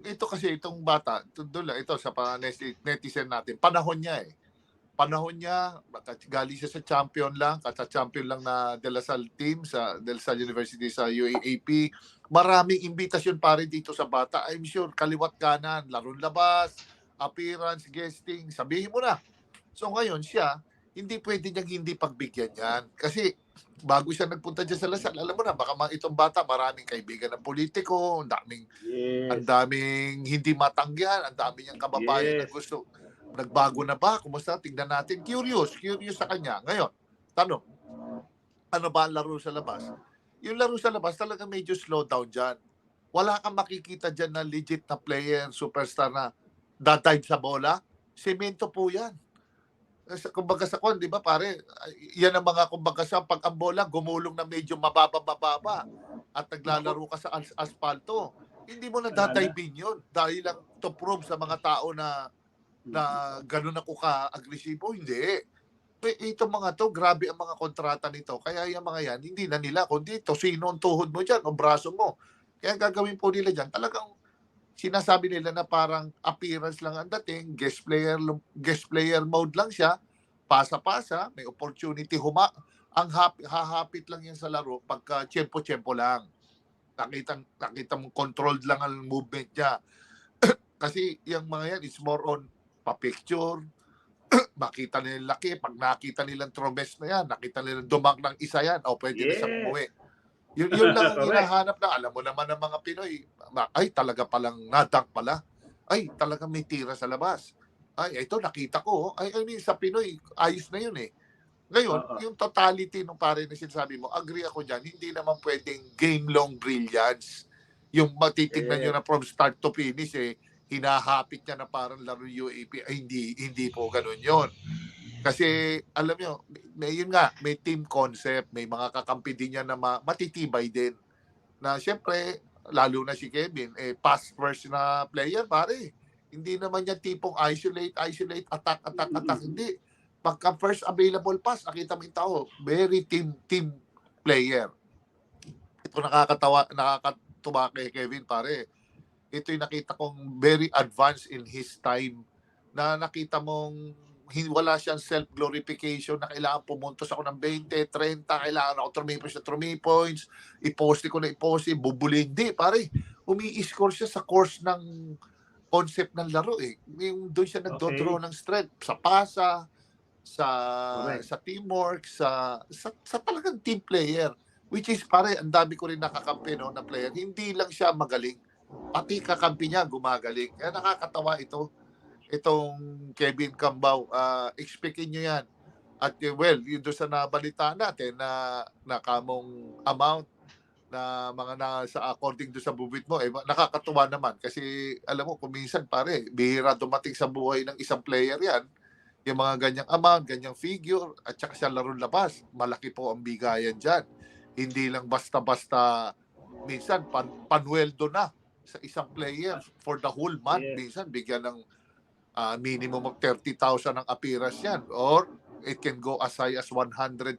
ito kasi itong bata, doon lang ito sa netizen natin, panahon niya eh. Panahon niya, galing siya sa champion lang, kata-champion lang na De La Salle team, sa De La Salle University sa UAAP. Maraming imbitasyon pa rin dito sa bata. I'm sure, kaliwat kanan, larong labas, appearance, guesting, sabihin mo na. So ngayon siya, hindi pwede niyang hindi pagbigyan yan. Kasi bago siya nagpunta dyan sa Lasal, alam mo na, baka itong bata, maraming kaibigan ng politiko, ang Yes. daming hindi matanggihan, ang dami niyang kababayan na Yes. gusto. Nagbago na ba? Kumusta? Tingnan natin. Curious sa kanya. Ngayon, tanong, ano ba ang laro sa labas? Yung laro sa labas talaga medyo slow down dyan. Wala kang makikita dyan na legit na player, superstar na dadive sa bola. Semento po yan. Kumbaga sa di ba pare, yan ang mga kumbaga sa pag ang bola gumulong na medyo mababa at naglalaro ka sa asfalto. Hindi mo na dadiving yun dahil lang to prove sa mga tao na ganun ako ka-agresibo. Hindi. Itong mga to, grabe ang mga kontrata nito. Kaya yung mga yan, hindi na nila, kundi to, sino ang tuhod mo dyan o braso mo. Kaya gagawin po nila dyan, talagang sinasabi nila na parang appearance lang ang dating, guest player mode lang siya, pasa-pasa, may opportunity ang hahapit lang yan sa laro pagka tiyempo-tiyempo lang. Nakita mong controlled lang ang movement niya. Kasi yung mga yan, it's more on pa-picture, makita nila laki, pag nakita nilang tromes na yan, nakita nilang dumang ng isa yan, o pwede na siyang umuwi. Yun lang ang hinahanap na, alam mo naman ng mga Pinoy, ay talaga palang nadank pala, ay talaga may tira sa labas, ay ito nakita ko, ay sa Pinoy, ayos na yun eh. Ngayon, yung totality nung pare na sinasabi mo, agree ako dyan, hindi naman pwedeng game-long brilliance. Yung matitignan nyo na from start to finish eh, hinahapit niya na parang laro UAP, ay hindi po ganun yon. Kasi alam nyo, may team concept, may mga kakampi din niya na matitibay din. Na syempre, lalo na si Kevin, pass first na player, pare. Hindi naman niya tipong isolate, attack, hindi. Pagka first available pass, nakita mo yung tao, very team player. Ito nakakatuwa kay Kevin, pare. Ito yung nakita kong very advanced in his time na nakita mong wala siyang self-glorification na kailangan pumuntos ako ng 20, 30, kailangan ako trumipoints, i-poste ko na bubuli. Hindi, pare. Umi-score siya sa course ng concept ng laro eh. Yung doon siya nagdodraw ng strength sa pasa, sa teamwork, sa talagang team player. Which is, pare, ang dami ko rin nakakampi no, na player. Hindi lang siya magaling. Pati kakampi niya gumagaling. Kaya nakakatawa itong Kevin Cambao. Expectin nyo yan. At well, yun doon sa nabalita natin na kamong amount na mga sa according do sa bubit mo, nakakatuwa naman. Kasi alam mo, kung minsan pare, bihira dumating sa buhay ng isang player yan. Yung mga ganyang amount, ganyang figure, at saka siya laro labas. Malaki po ang bigayan dyan. Hindi lang basta-basta minsan panweldo na sa isang player for the whole month. Minsan bigyan ng minimum of 30,000 ang appearance yan, or it can go as high as 100,000.